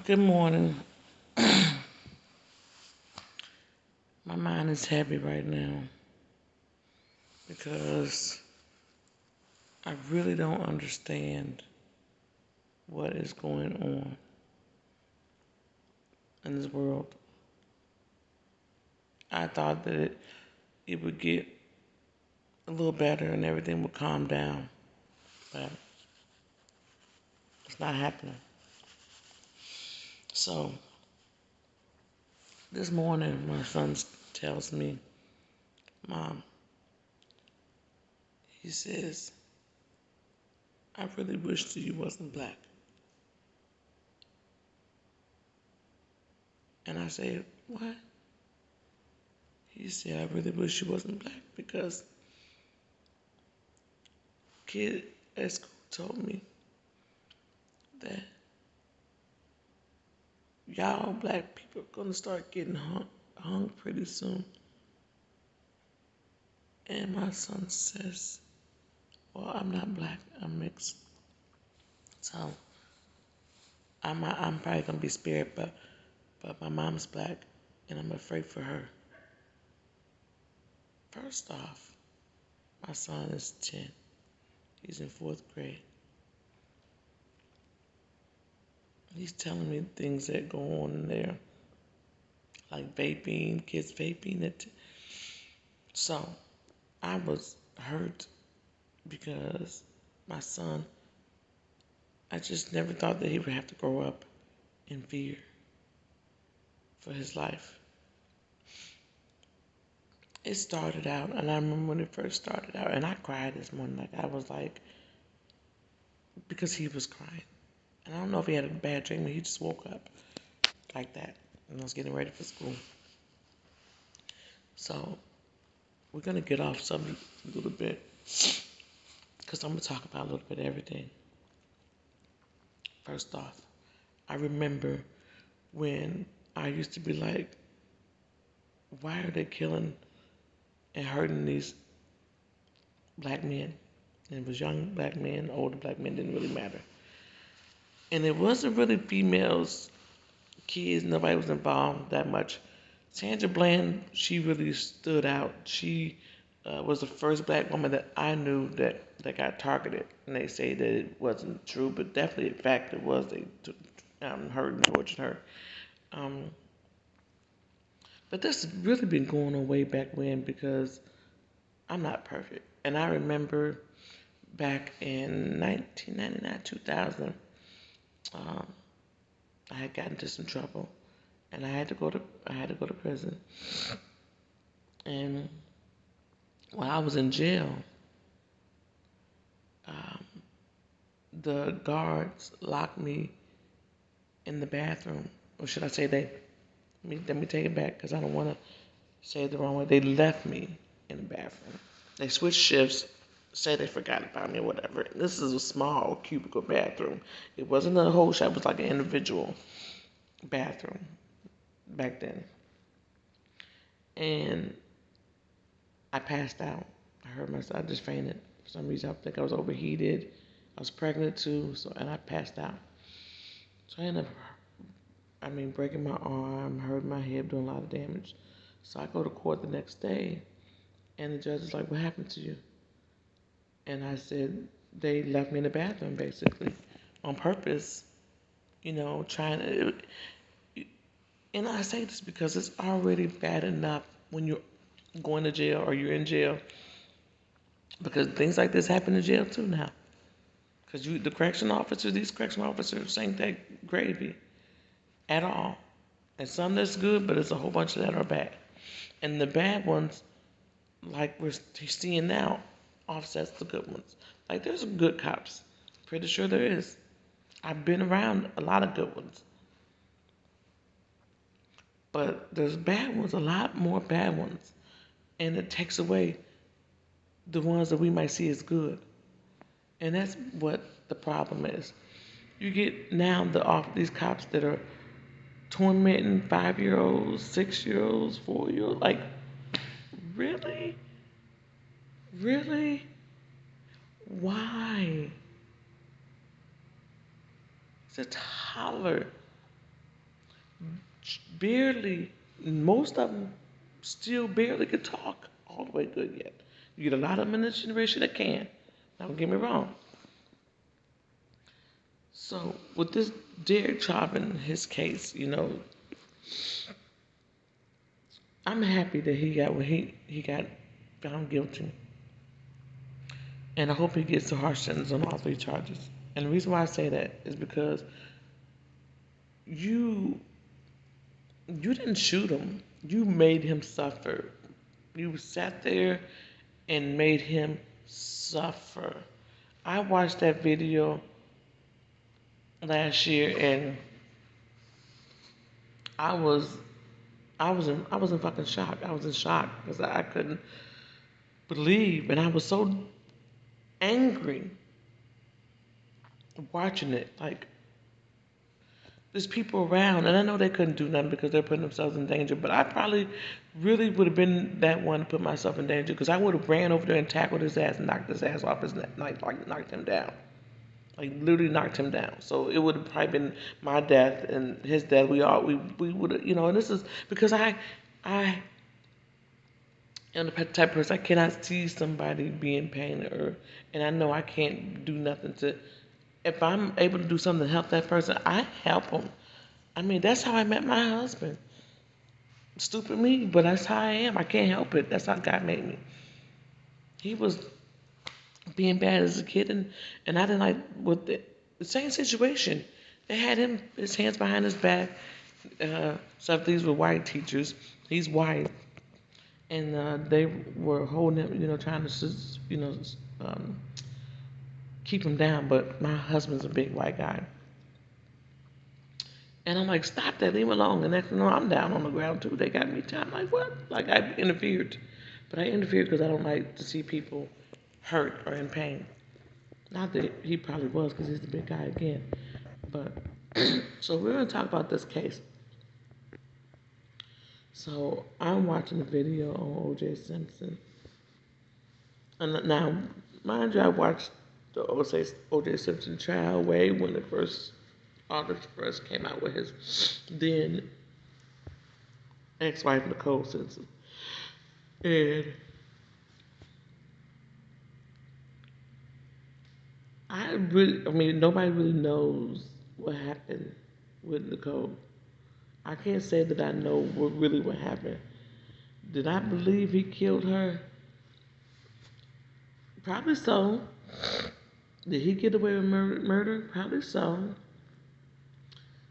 Good morning. My mind is heavy right now because I really don't understand what is going on in this world. I thought that it would get a little better and everything would calm down, but it's not happening. So this morning, my son tells me, Mom, he says, I really wish that you wasn't black. And I say, what? He said, I really wish you wasn't black because kid at school told me that y'all black people are gonna start getting hung pretty soon. And my son says, well, I'm not black, I'm mixed. So I'm probably gonna be spared, but my mom's black and I'm afraid for her. First off, my son is 10. He's in fourth grade. He's telling me things that go on in there, like vaping, kids vaping. So I was hurt because my son, I just never thought that he would have to grow up in fear for his life. It started out, and I remember when it first started out, and I cried this morning. Like, I was like, because he was crying. And I don't know if he had a bad dream, but he just woke up like that. And I was getting ready for school. So, we're going to get off subject a little bit, because I'm going to talk about a little bit of everything. First off, I remember when I used to be like, why are they killing and hurting these black men? And it was young black men, older black men, didn't really matter. And it wasn't really females, kids, nobody was involved that much. Sandra Bland, she really stood out. She was the first black woman that I knew that got targeted. And they say that it wasn't true, but definitely in fact it was. They hurt and tortured her. Um, but this has really been going on way back when because I'm not perfect. And I remember back in 1999, 2000, um, I had gotten into some trouble, and I had to go to prison. And while I was in jail, um, the guards locked me in the bathroom, or should I say let me take it back because I don't want to say it the wrong way. They left me in the bathroom. They switched shifts, said they forgot about me or whatever. This is a small cubicle bathroom. It wasn't a whole shop. It was like an individual bathroom back then. And I passed out. I heard myself. I just fainted. For some reason, I think I was overheated. I was pregnant too, and I passed out. So I ended up, breaking my arm, hurting my hip, doing a lot of damage. So I go to court the next day, and the judge is like, "What happened to you?" And I said, "They left me in the bathroom, basically, on purpose. Trying to." And I say this because it's already bad enough when you're going to jail or you're in jail, because things like this happen in jail too now. Because these correction officers ain't that gravy at all. And some that's good, but there's a whole bunch that are bad. And the bad ones, like we're seeing now, offsets the good ones. Like there's some good cops. Pretty sure there is. I've been around a lot of good ones. But there's bad ones, a lot more bad ones. And it takes away the ones that we might see as good. And that's what the problem is. You get now these cops that are tormenting 5-year-olds, 6-year-olds, 4-year-olds. Like, really? Really? Why? It's a toddler. barely, most of them still barely can talk all the way good yet. You get a lot of them in this generation that can. Don't get me wrong. So with this Derek Chauvin, his case, I'm happy that he got found guilty, and I hope he gets a harsh sentence on all three charges. And the reason why I say that is because you you didn't shoot him. You made him suffer. You sat there and made him suffer. I watched that video last year and I was I was in fucking shock. I was in shock because I couldn't believe and I was so angry watching it. Like there's people around, and I know they couldn't do nothing because they're putting themselves in danger. But I probably really would have been that one to put myself in danger because I would have ran over there and tackled his ass and knocked his ass off his neck, like knocked him down, like literally knocked him down. So it would have probably been my death and his death. We would have, and this is because I am the type of person I cannot see somebody being pain and I know I can't do nothing to. If I'm able to do something to help that person, I help them. I mean, that's how I met my husband. Stupid me, but that's how I am. I can't help it. That's how God made me. He was being bad as a kid, and I didn't like with the same situation. They had his hands behind his back. Some of these were white teachers. He's white, and they were holding him, trying to, um, keep him down. But my husband's a big white guy. And I'm like, stop that, leave him alone. And next thing you know, I'm down on the ground too. They got me down. I'm like, what? Like I interfered. But I interfered because I don't like to see people hurt or in pain. Not that he probably was because he's the big guy again. But, so we're going to talk about this case. So I'm watching a video on O.J. Simpson. And now, mind you, I watched the O.J. Simpson trial way when it first August 1st came out with his then ex-wife Nicole Simpson. And nobody really knows what happened with Nicole. I can't say that I know what happened. Did I believe he killed her? Probably so. Did he get away with murder? Probably so.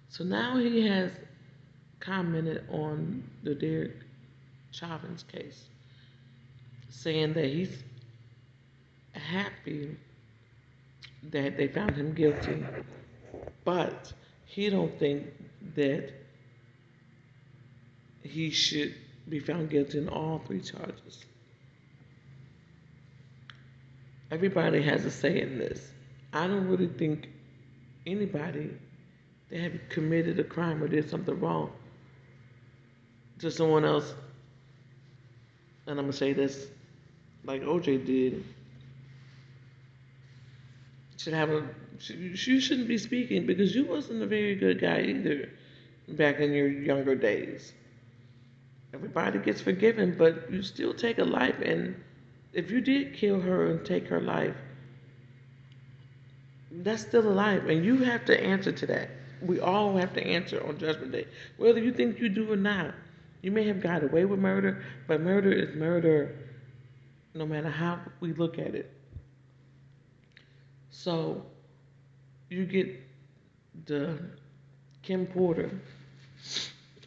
So now he has commented on the Derek Chauvin's case, saying that he's happy that they found him guilty, but he don't think that he should be found guilty in all three charges. Everybody has a say in this. I don't really think anybody that have committed a crime or did something wrong to someone else, and I'm gonna say this like OJ did, should have a. You shouldn't be speaking because you wasn't a very good guy either back in your younger days. Everybody gets forgiven, but you still take a life, and if you did kill her and take her life, that's still a life, and you have to answer to that. We all have to answer on Judgment Day, whether you think you do or not. You may have got away with murder, but murder is murder no matter how we look at it. So you get the Kim Porter,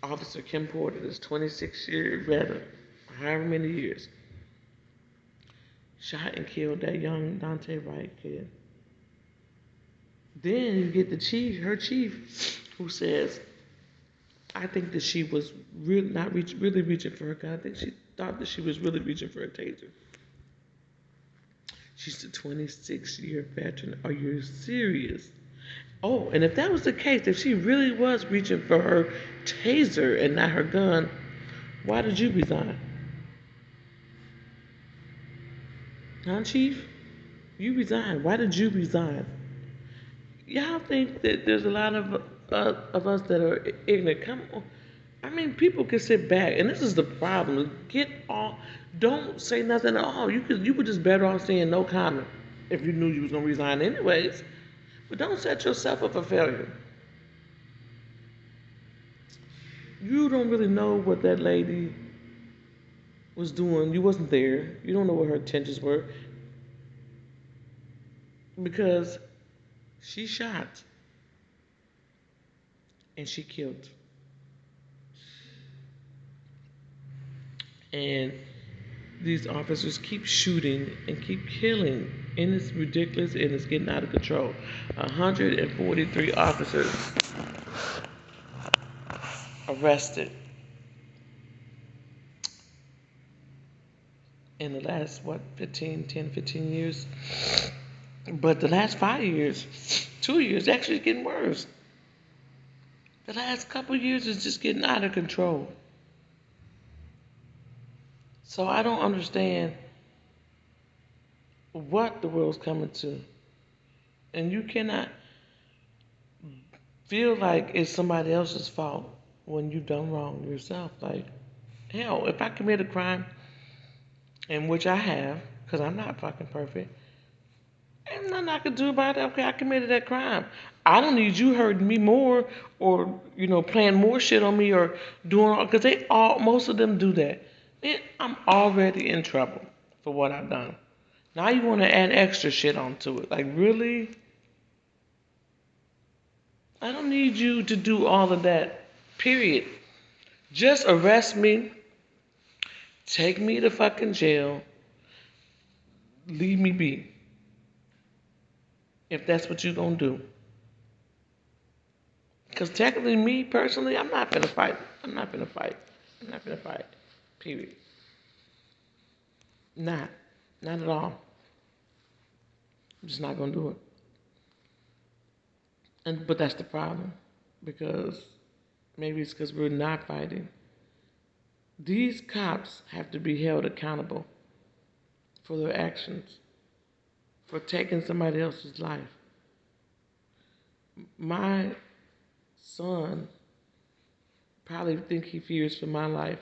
Officer Kim Porter, this 26-year veteran, however many years, shot and killed that young Daunte Wright kid. Then you get her chief, who says, I think that she was really reaching for her gun. I think she thought that she was really reaching for a taser. She's a 26-year veteran. Are you serious? Oh, and if that was the case, if she really was reaching for her taser and not her gun, why did you resign? Huh, Chief? You resigned. Why did you resign? Y'all think that there's a lot of of us that are ignorant. Come on. I mean, people can sit back, and this is the problem. Get off. Don't say nothing at all. You could just better off saying no comment if you knew you was gonna resign anyways. But don't set yourself up for failure. You don't really know what that lady was doing. You wasn't there. You don't know what her intentions were because she shot and she killed. And these officers keep shooting and keep killing. And it's ridiculous and it's getting out of control. 143 officers arrested in the last, 15 years. But the last 5 years, 2 years, actually it's getting worse. The last couple years is just getting out of control. So I don't understand what the world's coming to. And you cannot feel like it's somebody else's fault when you've done wrong yourself. Like, hell, if I commit a crime, in which I have, because I'm not fucking perfect, ain't nothing I can do about it. Okay, I committed that crime. I don't need you hurting me more or, playing more shit on me or doing all, because most of them do that. Man, I'm already in trouble for what I've done. Now you want to add extra shit onto it. Like, really? I don't need you to do all of that. Period. Just arrest me, take me to fucking jail, leave me be. If that's what you're gonna do. Because technically, me personally, I'm not gonna fight. I'm not gonna fight. I'm not gonna fight. Period. Not. Not at all. I'm just not gonna do it. But that's the problem. Because maybe it's because we're not fighting. These cops have to be held accountable for their actions, for taking somebody else's life. My son probably think he fears for my life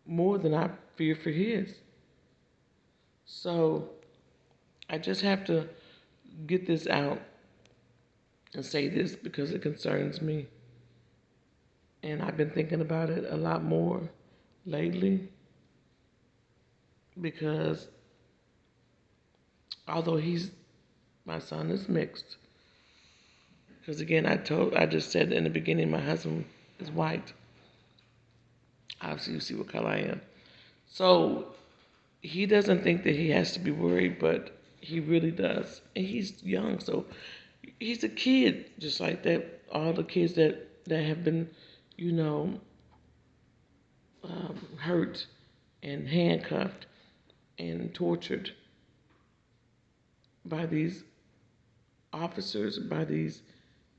more than I fear for his. So I just have to get this out and say this because it concerns me. And I've been thinking about it a lot more lately because although my son is mixed, because again, I just said in the beginning, my husband is white. Obviously, you see what color I am. So he doesn't think that he has to be worried, but he really does. And he's young, so he's a kid, just like that. All the kids that have been, you know, hurt and handcuffed and tortured by these officers, by these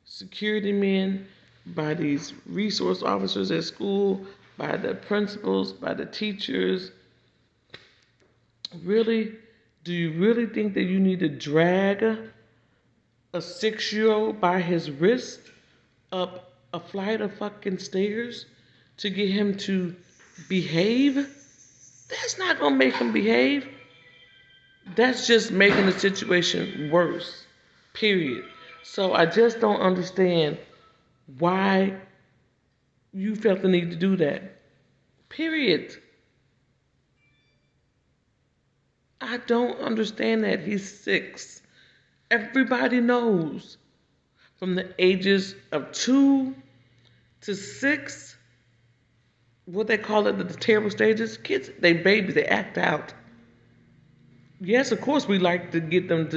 security men, by these resource officers at school, by the principals, by the teachers. Really? Do you really think that you need to drag a 6-year-old by his wrist up a flight of fucking stairs to get him to behave? That's not gonna make him behave. That's just making the situation worse. Period. So I just don't understand why you felt the need to do that. Period. I don't understand that. He's 6. Everybody knows from the ages of 2 to 6, what they call it, the terrible stages. Kids, they babies, they act out. Yes, of course, we like to get them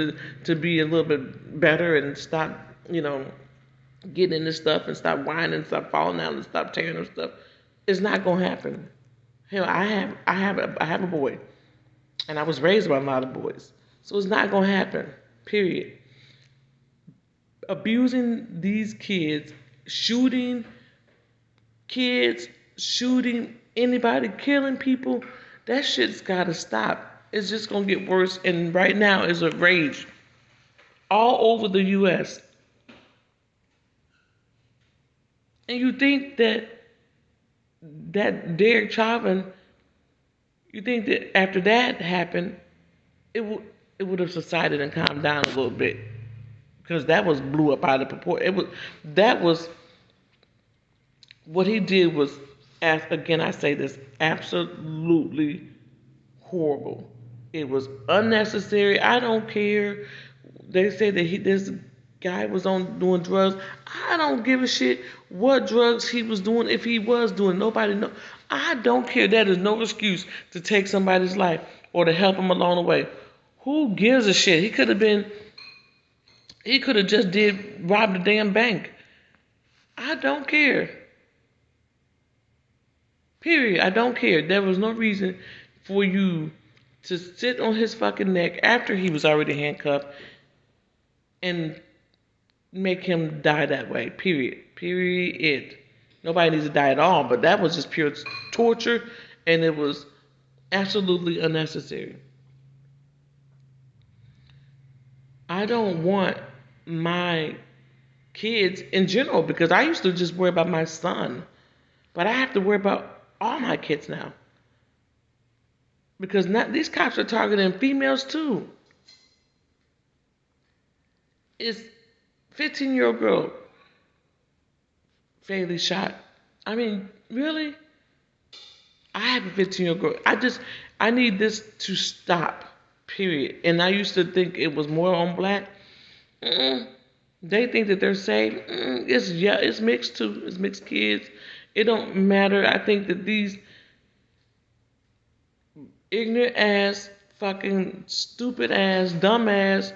to be a little bit better and stop, getting into stuff and stop whining, stop falling down and stop tearing up stuff. It's not gonna happen. Hell, I have a boy, and I was raised by a lot of boys, so it's not gonna happen. Period. Abusing these kids, shooting anybody, killing people, that shit's gotta stop. It's just gonna get worse, and right now is a rage all over the U.S. And you think that Derek Chauvin, you think that after that happened, it would it would have subsided and calmed down a little bit because that was blew up out of proportion. That was what he did was, as again I say this, absolutely horrible. It was unnecessary. I don't care. They say that this guy was on doing drugs. I don't give a shit what drugs he was doing. If he was doing, nobody know. I don't care. That is no excuse to take somebody's life or to help him along the way. Who gives a shit? He could have been. He could have just did robbed a damn bank. I don't care. Period. I don't care. There was no reason for you to sit on his fucking neck after he was already handcuffed and make him die that way. Period. Period. Nobody needs to die at all, but that was just pure torture and it was absolutely unnecessary. I don't want my kids in general because I used to just worry about my son, but I have to worry about all my kids now because not, these cops are targeting females too. It's 15-year-old girl fatally shot. I mean, really? I have a 15-year-old girl. I need this to stop. Period. And I used to think it was more on black. Mm-mm. They think that they're safe. It's mixed too. It's mixed kids. It don't matter. I think that these ignorant ass, fucking stupid ass, dumb ass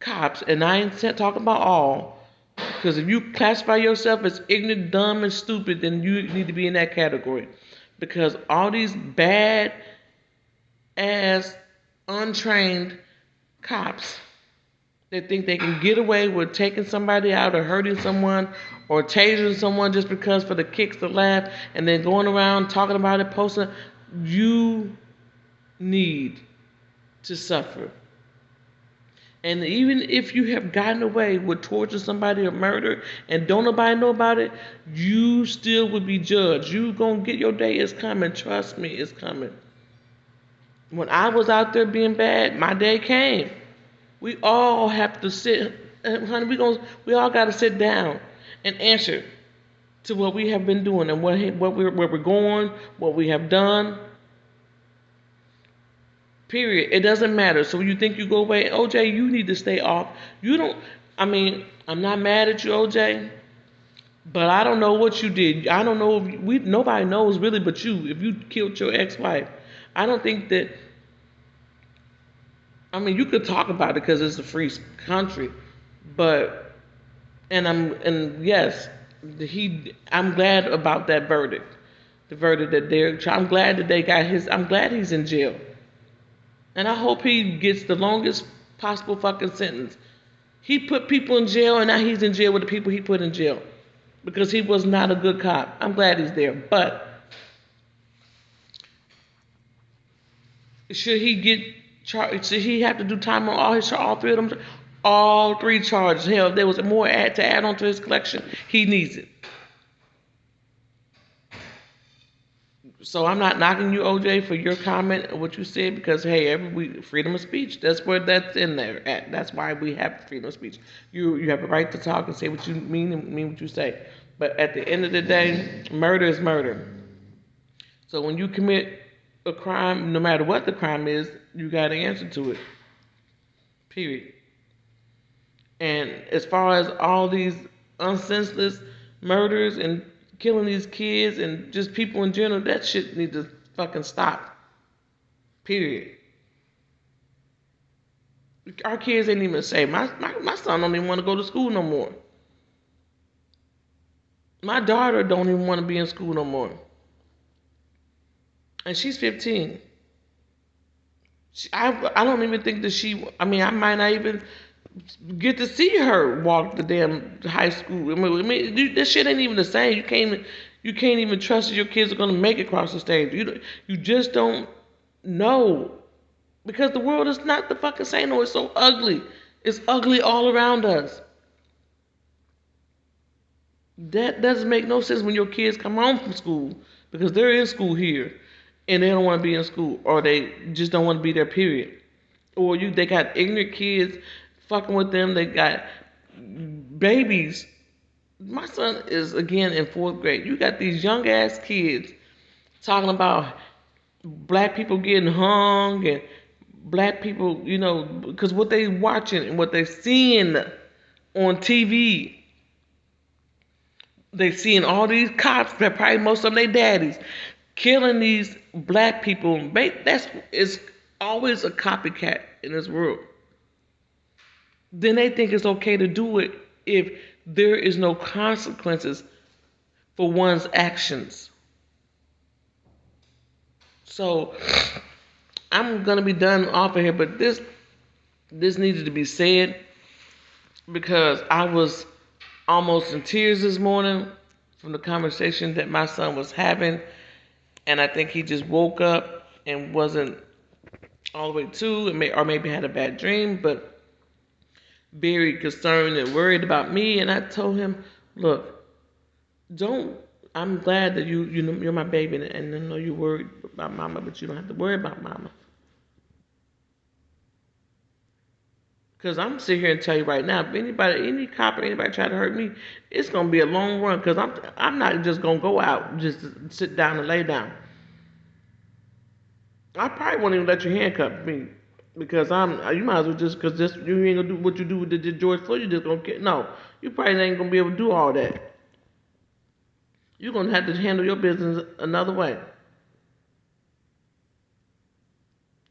cops, and I ain't talking about all, because if you classify yourself as ignorant, dumb, and stupid, then you need to be in that category. Because all these bad ass, untrained cops that think they can get away with taking somebody out or hurting someone or tasing someone just because for the kicks to laugh and then going around talking about it, posting, you need to suffer. And even if you have gotten away with torture somebody or murder and don't nobody know about it, you still would be judged. You gonna get your day is coming. Trust me, it's coming. When I was out there being bad, my day came. We all have to sit, honey. We all got to sit down and answer to what we have been doing and where we're going, what we have done. Period. It doesn't matter. So you think you go away, OJ? You need to stay off. You don't. I mean, I'm not mad at you, OJ, but I don't know what you did. I don't know. If nobody knows really, but you. If you killed your ex-wife, I don't think that. I mean, you could talk about it because it's a free country, but and yes, I'm glad about that verdict. The verdict that I'm glad that they got his. I'm glad he's in jail. And I hope he gets the longest possible fucking sentence. He put people in jail and now he's in jail with the people he put in jail. Because he was not a good cop. I'm glad he's there. But should he get charged? Should he have to do time on all three of them? All three charges. Hell, if there was more to add on to his collection, he needs it. So I'm not knocking you, OJ, for your comment or what you said because hey, freedom of speech. That's where that's in there. That's why we have freedom of speech. You have the right to talk and say what you mean and mean what you say. But at the end of the day, murder is murder. So when you commit a crime, no matter what the crime is, you got to answer to it. Period. And as far as all these unsenseless murders and killing these kids and just people in general, that shit need to fucking stop. Period. Our kids ain't even safe. My son don't even want to go to school no more. My daughter don't even want to be in school no more. And she's 15. I don't even think that I mean, I might not even get to see her walk the damn high school. I mean, this shit ain't even the same. You can't even trust that your kids are gonna make it across the stage. You just don't know because the world is not the fucking same. No, it's so ugly. It's ugly all around us. That doesn't make no sense when your kids come home from school because they're in school here and they don't want to be in school or they just don't want to be there, period. Or they got ignorant kids fucking with them. They got babies. My son is again in fourth grade. You got these young ass kids talking about black people getting hung and black people, because what they watching and what they seeing on TV, they seeing all these cops, probably most of them they daddies, killing these black people. That's it's always a copycat in this world. Then they think it's okay to do it if there is no consequences for one's actions. So I'm gonna be done off of here, but this needed to be said because I was almost in tears this morning from the conversation that my son was having, and I think he just woke up and wasn't all the way to, or maybe had a bad dream, but very concerned and worried about me. And I told him, look, don't. I'm glad that you're my baby, and I know you're worried about mama, but you don't have to worry about mama. Because I'm sitting here and tell you right now, if any cop or anybody try to hurt me, it's gonna be a long run. Because I'm not just gonna go out just to sit down and lay down. I probably won't even let you handcuff me because you might as well because you ain't gonna do what you do with the George Floyd. You just gonna get no. You probably ain't gonna be able to do all that. You're gonna have to handle your business another way.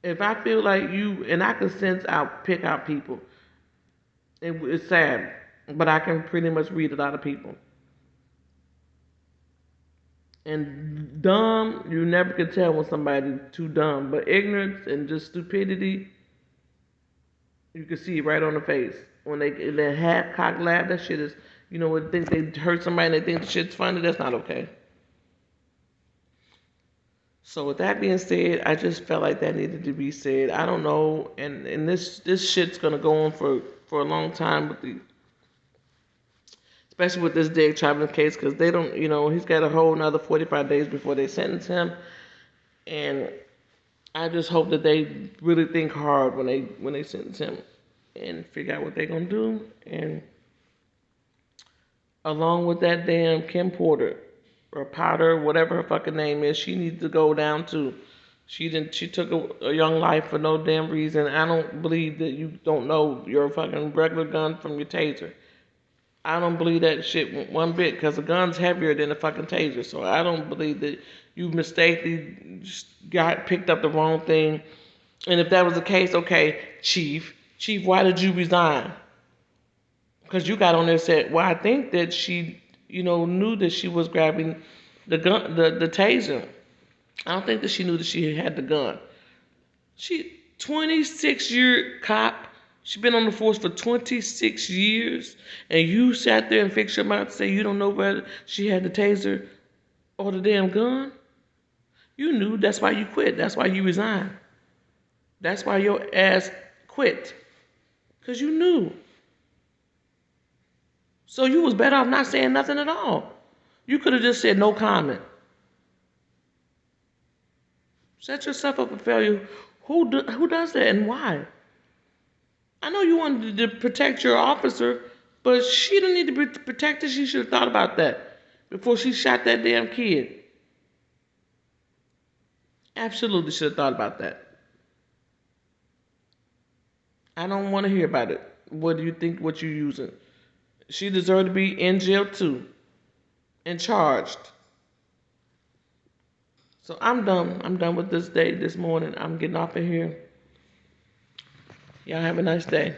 If I feel like and I can pick out people. It's sad, but I can pretty much read a lot of people. And dumb, you never can tell when somebody's too dumb. But ignorance and just stupidity, you can see it right on the face. When they half cock laugh, that shit is, when they think they hurt somebody and they think the shit's funny, that's not okay. So with that being said, I just felt like that needed to be said. I don't know, and this shit's gonna go on for a long time especially with this Derek Chauvin case, because they don't, he's got a whole another 45 days before they sentence him, and I just hope that they really think hard when they sentence him and figure out what they're gonna do. And along with that damn Kim Porter or Powder, whatever her fucking name is, she needs to go down too. She took a young life for no damn reason. I don't believe that you don't know your fucking regular gun from your taser. I don't believe that shit one bit because the gun's heavier than a fucking taser. So I don't believe that you mistakenly picked up the wrong thing. And if that was the case, okay, Chief, why did you resign? Because you got on there and said, well, I think that she, knew that she was grabbing the gun, the taser. I don't think that she knew that she had the gun. She 26-year cop. She been on the force for 26 years, and you sat there and fixed your mouth to say you don't know whether she had the taser or the damn gun? You knew. That's why you quit. That's why you resigned. That's why your ass quit. Because you knew. So you was better off not saying nothing at all. You could have just said no comment. Set yourself up for failure. Who does that and why? I know you wanted to protect your officer, but she didn't need to be protected. She should have thought about that before she shot that damn kid. Absolutely should have thought about that. I don't want to hear about it. What do you think? What you using? She deserved to be in jail too, and charged. So I'm done. I'm done with this day, this morning. I'm getting off of here. Y'all have a nice day.